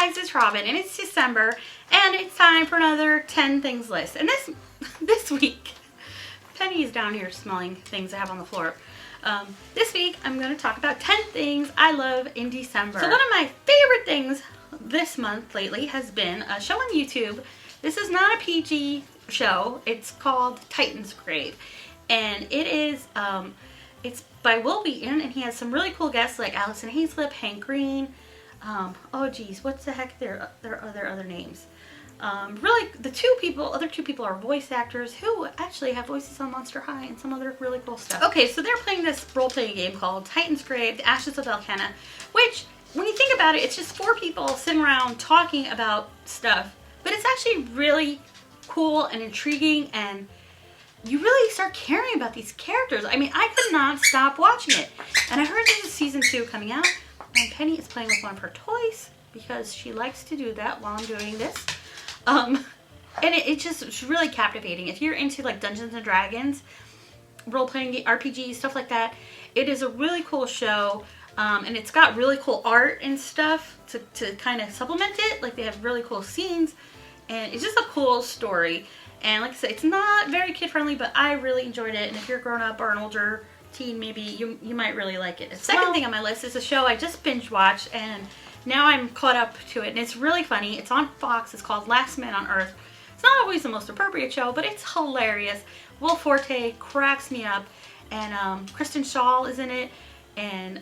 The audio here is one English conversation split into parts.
guys, it's Robin and it's December and it's time for another 10 things list. And this week, Penny is down here smelling things I have on the floor. This week I'm going to talk about 10 things I love in December. So one of my favorite things this month lately has been a show on YouTube. This is not a PG show. It's called Titansgrave. And it is, it's by Will Wheaton, and he has some really cool guests like Allison Hayslip, Hank Green. Oh geez, what's the heck their other names? Really, other two people are voice actors who actually have voices on Monster High and some other really cool stuff. Okay, so they're playing this role-playing game called Titansgrave, The Ashes of Elkanah, which, when you think about it, it's just 4 people sitting around talking about stuff, but it's actually really cool and intriguing, and you really start caring about these characters. I mean, I could not stop watching it. And I heard there's a season 2 coming out, and Penny is playing with one of her toys because she likes to do that while I'm doing this. And it's really captivating. If you're into like Dungeons and Dragons, role-playing RPGs, stuff like that, it is a really cool show. And it's got really cool art and stuff to kind of supplement it. Like, they have really cool scenes, and it's just a cool story. And like I said, it's not very kid-friendly, but I really enjoyed it. And if you're a grown-up or an older teen, maybe you might really like it. The second thing on my list is a show I just binge-watched, and now I'm caught up to it. And it's really funny. It's on Fox. It's called Last Man on Earth. It's not always the most appropriate show, but it's hilarious. Will Forte cracks me up. And Kristen Shaw is in it. And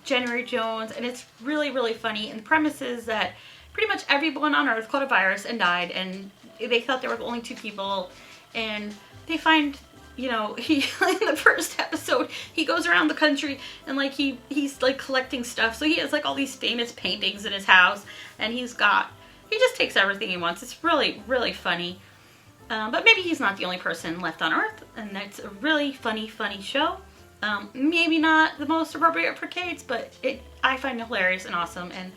January Jones. And it's really, really funny. And the premise is that pretty much everyone on Earth caught a virus and died. And they thought there were only 2 people, and they find, you know, he in the first episode he goes around the country and like he's like collecting stuff. So he has like all these famous paintings in his house, and he just takes everything he wants. It's really, really funny. But maybe he's not the only person left on Earth, and it's a really funny show. Maybe not the most appropriate for kids, but I find it hilarious and awesome, and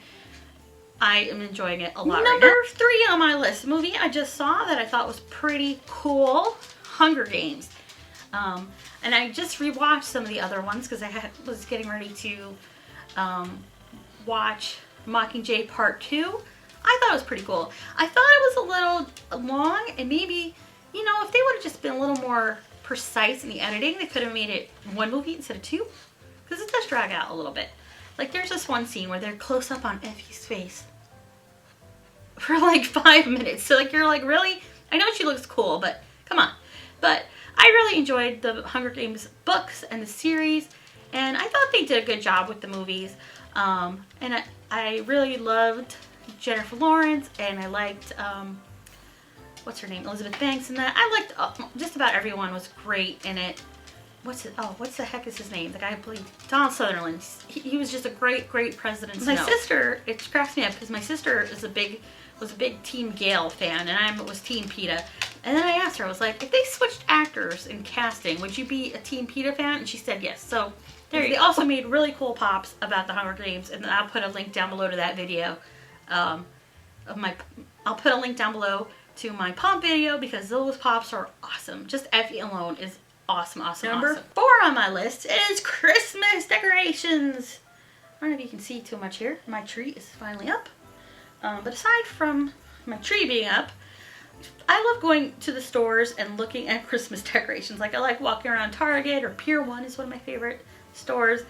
I am enjoying it a lot. Number 3 on my list, a movie I just saw that I thought was pretty cool, Hunger Games. And I just rewatched some of the other ones because I was getting ready to watch Mockingjay Part 2. I thought it was pretty cool. I thought it was a little long, and maybe, you know, if they would have just been a little more precise in the editing, they could have made it 1 movie instead of 2. Because it does drag out a little bit. Like, there's this one scene where they're close up on Effie's face for like 5 minutes. So like, you're like, really? I know she looks cool, but come on. But I really enjoyed the Hunger Games books and the series, and I thought they did a good job with the movies. And I really loved Jennifer Lawrence, and I liked, what's her name? Elizabeth Banks in that. I liked just about everyone was great in it. What's the heck is his name? The guy who played Donald Sutherland. He was just a great president. My sister, it cracks me up because my sister was a big Team Gale fan, and I was Team PETA. And then I asked her, I was like, if they switched actors in casting, would you be a Team PETA fan? And she said yes. So there you go. They also made really cool pops about the Hunger Games, and I'll put a link down below to that video. I'll put a link down below to my pop video because those pops are awesome. Just Effie alone is awesome. Number 4 on my list is Christmas decorations. I don't know if you can see too much here. My tree is finally up. But aside from my tree being up, I love going to the stores and looking at Christmas decorations. Like, I like walking around Target, or Pier 1 is one of my favorite stores.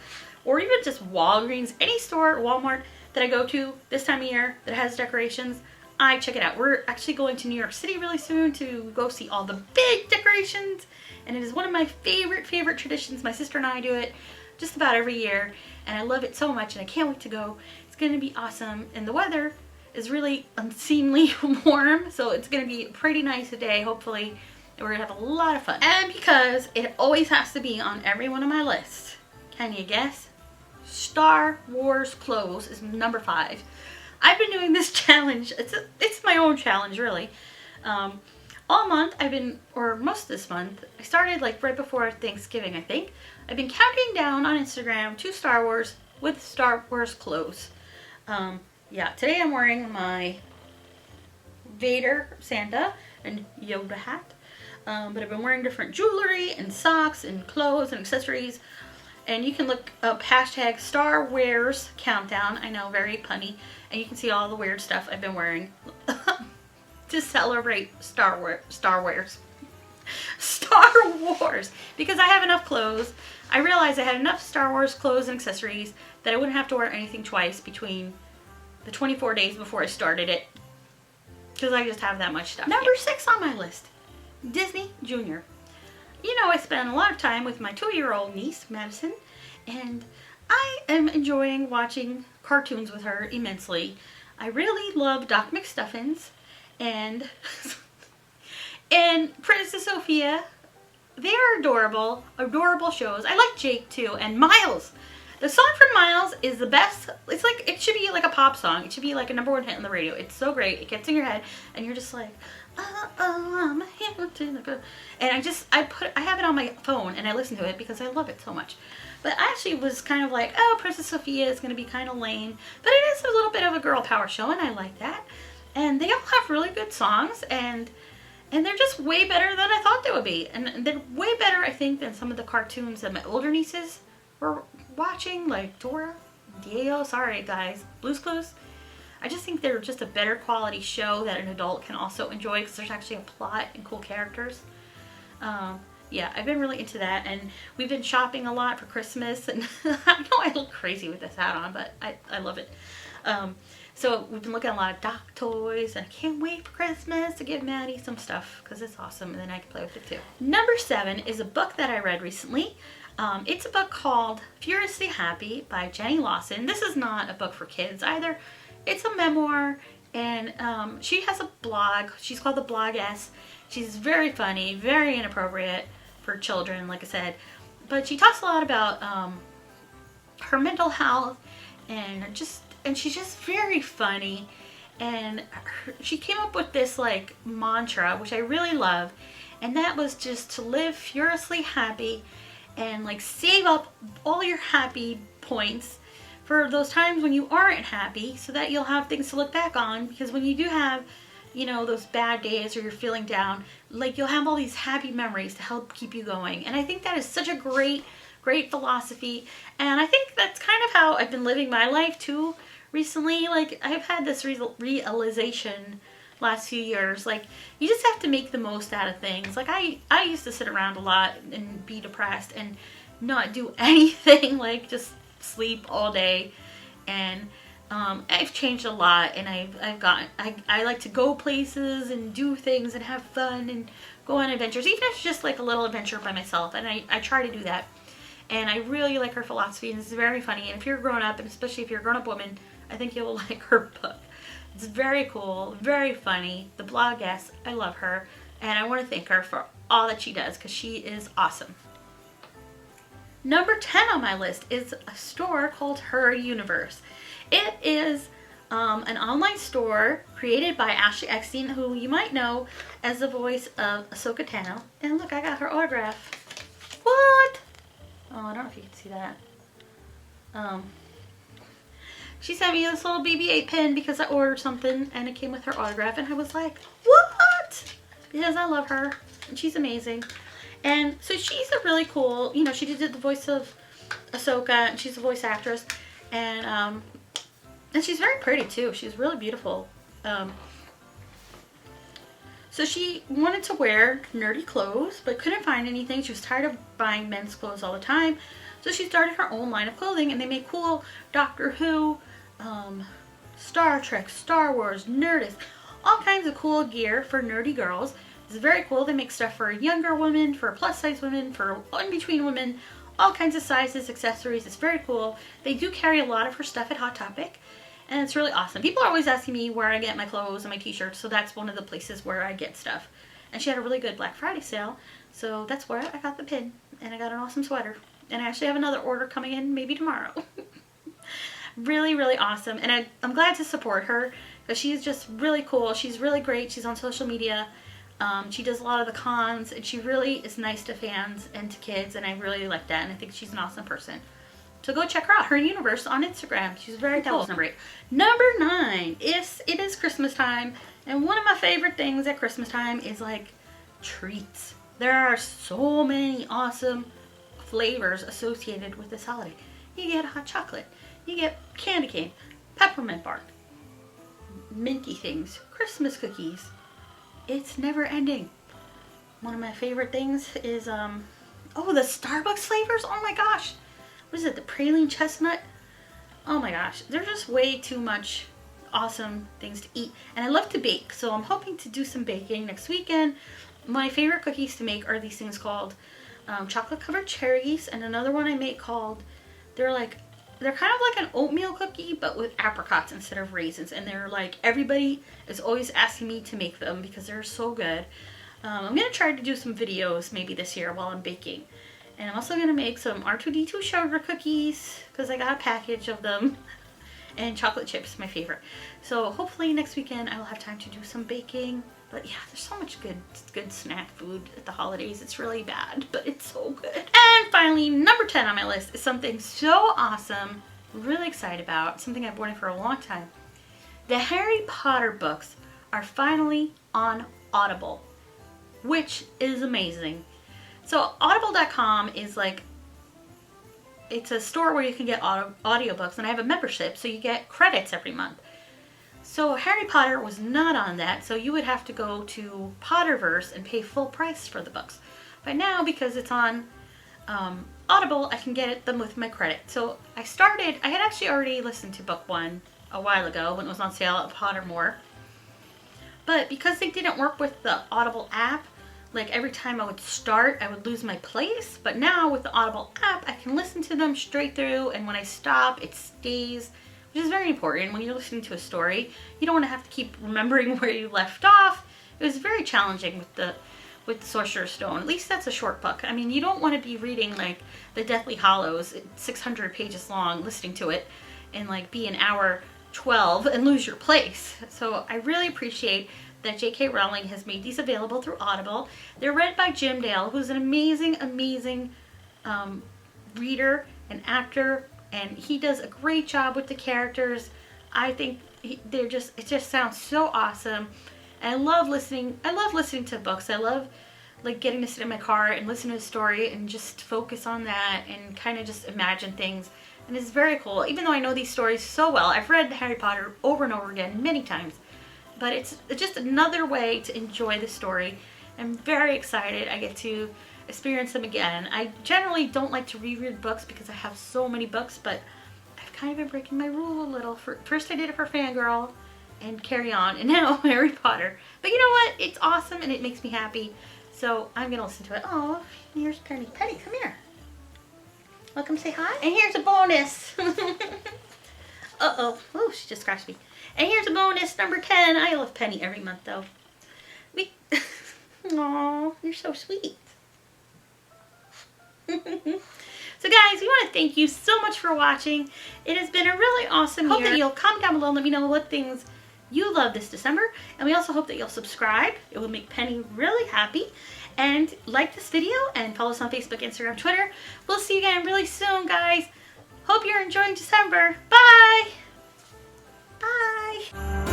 Or even just Walgreens. Any store, Walmart, that I go to this time of year that has decorations, I check it out. We're actually going to New York City really soon to go see all the big decorations. And it is one of my favorite traditions. My sister and I do it just about every year. And I love it so much, and I can't wait to go. It's going to be awesome. And the weather is really unseemly warm, so it's going to be a pretty nice day, hopefully. And we're going to have a lot of fun. And because it always has to be on every one of my lists, can you guess? Star Wars clothes is number 5. I've been doing this challenge. It's my own challenge, really. All month or most of this month, I started like right before Thanksgiving, I think. I've been counting down on Instagram to Star Wars with Star Wars clothes. Yeah, today I'm wearing my Vader Santa and Yoda hat. But I've been wearing different jewelry and socks and clothes and accessories. And you can look up hashtag starwearscountdown. I know, very punny. And you can see all the weird stuff I've been wearing to celebrate Star Wars. Because I have enough clothes. I realized I had enough Star Wars clothes and accessories that I wouldn't have to wear anything twice between the 24 days before I started it. Because I just have that much stuff. Number 6 on my list. Disney Junior. You know, I spend a lot of time with my 2-year-old niece, Madison, and I am enjoying watching cartoons with her immensely. I really love Doc McStuffins and Princess Sophia. They are adorable, adorable shows. I like Jake too, and Miles. The song from Miles is the best. It's like, it should be like a pop song. It should be like a #1 hit on the radio. It's so great. It gets in your head, and you're just like, I'm a hero to the good. And I have it on my phone, and I listen to it because I love it so much. But I actually was kind of like, oh, Princess Sophia is going to be kind of lame. But it is a little bit of a girl power show, and I like that. And they all have really good songs, and they're just way better than I thought they would be. And they're way better, I think, than some of the cartoons that my older nieces were watching, like Dora, Diego, sorry guys, Blue's Clues. I just think they're just a better quality show that an adult can also enjoy because there's actually a plot and cool characters. Yeah, I've been really into that, and we've been shopping a lot for Christmas, and I know I look crazy with this hat on, but I love it. So we've been looking at a lot of Doc toys, and I can't wait for Christmas to give Maddie some stuff because it's awesome, and then I can play with it too. Number 7 is a book that I read recently. It's a book called Furiously Happy by Jenny Lawson. This is not a book for kids either. It's a memoir, and she has a blog. She's called The Blogess. She's very funny, very inappropriate for children, like I said. But she talks a lot about her mental health, and she's just very funny. And she came up with this like mantra, which I really love, and that was just to live furiously happy and like save up all your happy points for those times when you aren't happy, so that you'll have things to look back on. Because when you do have, you know, those bad days or you're feeling down, like you'll have all these happy memories to help keep you going. And I think that is such a great philosophy, and I think that's kind of how I've been living my life too recently. Like, I've had this realization last few years, like, you just have to make the most out of things. Like, I used to sit around a lot and be depressed and not do anything, like just sleep all day. And I've changed a lot, and I like to go places and do things and have fun and go on adventures, even if it's just like a little adventure by myself, and I try to do that. And I really like her philosophy, and it's very funny. And if you're a grown-up, and especially if you're a grown-up woman, I think you'll like her book. It's very cool, very funny. The Blogess, I love her, and I want to thank her for all that she does because she is awesome. Number 10 on my list is a store called Her Universe. It is an online store created by Ashley Eckstein, who you might know as the voice of Ahsoka Tano. And look, I got her autograph. What? Oh, I don't know if you can see that. She sent me this little BB-8 pin because I ordered something and it came with her autograph, and I was like, what? Because I love her and she's amazing. And so she's a really cool, you know, she did the voice of Ahsoka, and she's a voice actress, and she's very pretty too. She's really beautiful. So she wanted to wear nerdy clothes but couldn't find anything. She was tired of buying men's clothes all the time. So she started her own line of clothing, and they make cool Doctor Who, Star Trek, Star Wars, Nerdist, all kinds of cool gear for nerdy girls. It's very cool. They make stuff for younger women, for plus size women, for in-between women, all kinds of sizes, accessories. It's very cool. They do carry a lot of her stuff at Hot Topic, and it's really awesome. People are always asking me where I get my clothes and my t-shirts, so that's one of the places where I get stuff. And she had a really good Black Friday sale, so that's where I got the pin, and I got an awesome sweater. And I actually have another order coming in maybe tomorrow. Really, really awesome. And I'm glad to support her because she's just really cool. She's really great. She's on social media. She does a lot of the cons, and she really is nice to fans and to kids, and I really like that, and I think she's an awesome person. So go check her out, Her Universe, on Instagram. She's very cool. Number 8. Number 9 is, it is Christmas time, and one of my favorite things at Christmas time is like treats. There are so many awesome flavors associated with this holiday. You get hot chocolate, you get candy cane, peppermint bark, minty things, Christmas cookies. It's never ending. One of my favorite things is, oh, the Starbucks flavors. Oh my gosh. What is it? The praline chestnut. Oh my gosh. There's just way too much awesome things to eat. And I love to bake. So I'm hoping to do some baking next weekend. My favorite cookies to make are these things called chocolate covered cherries. And another one I make called, they're kind of like an oatmeal cookie, but with apricots instead of raisins. And they're like, everybody is always asking me to make them because they're so good. I'm going to try to do some videos maybe this year while I'm baking. And I'm also going to make some R2-D2 sugar cookies because I got a package of them. And chocolate chips, my favorite. So hopefully next weekend I will have time to do some baking. But yeah, there's so much good snack food at the holidays. It's really bad, but it's so good. And finally, number 10 on my list is something so awesome, really excited about, something I've wanted for a long time. The Harry Potter books are finally on Audible, which is amazing. So audible.com is it's a store where you can get audiobooks, and I have a membership, so you get credits every month. So Harry Potter was not on that, so you would have to go to Potterverse and pay full price for the books. But now, because it's on Audible, I can get them with my credit. So I had actually already listened to book 1 a while ago when it was on sale at Pottermore. But because they didn't work with the Audible app, every time I would start, I would lose my place. But now with the Audible app, I can listen to them straight through, and when I stop, it stays, which is very important. When you're listening to a story, you don't want to have to keep remembering where you left off. It was very challenging with the Sorcerer's Stone. At least that's a short book. I mean, you don't want to be reading the Deathly Hallows, 600 pages long, listening to it, and be an hour 12 and lose your place. So I really appreciate that J.K. Rowling has made these available through Audible. They're read by Jim Dale, who's an amazing reader and actor, and he does a great job with the characters. I think it just sounds so awesome. And I love listening to books. I love getting to sit in my car and listen to a story and just focus on that and kind of just imagine things. And it's very cool. Even though I know these stories so well, I've read Harry Potter over and over again many times. But it's just another way to enjoy the story. I'm very excited I get to experience them again. I generally don't like to reread books because I have so many books, but I've kind of been breaking my rule a little. First I did it for Fangirl and Carry On, and now Harry Potter. But you know what? It's awesome and it makes me happy. So I'm going to listen to it. Oh, here's Penny. Penny, come here. Well, come say hi. And here's a bonus. Uh-oh. Oh, she just scratched me. And here's a bonus, number 10. I love Penny every month, though. Aw, you're so sweet. So, guys, we want to thank you so much for watching. It has been a really awesome year. Hope that you'll comment down below and let me know what things you love this December. And we also hope that you'll subscribe. It will make Penny really happy. And like this video and follow us on Facebook, Instagram, Twitter. We'll see you again really soon, guys. Hope you're enjoying December. Bye! Bye!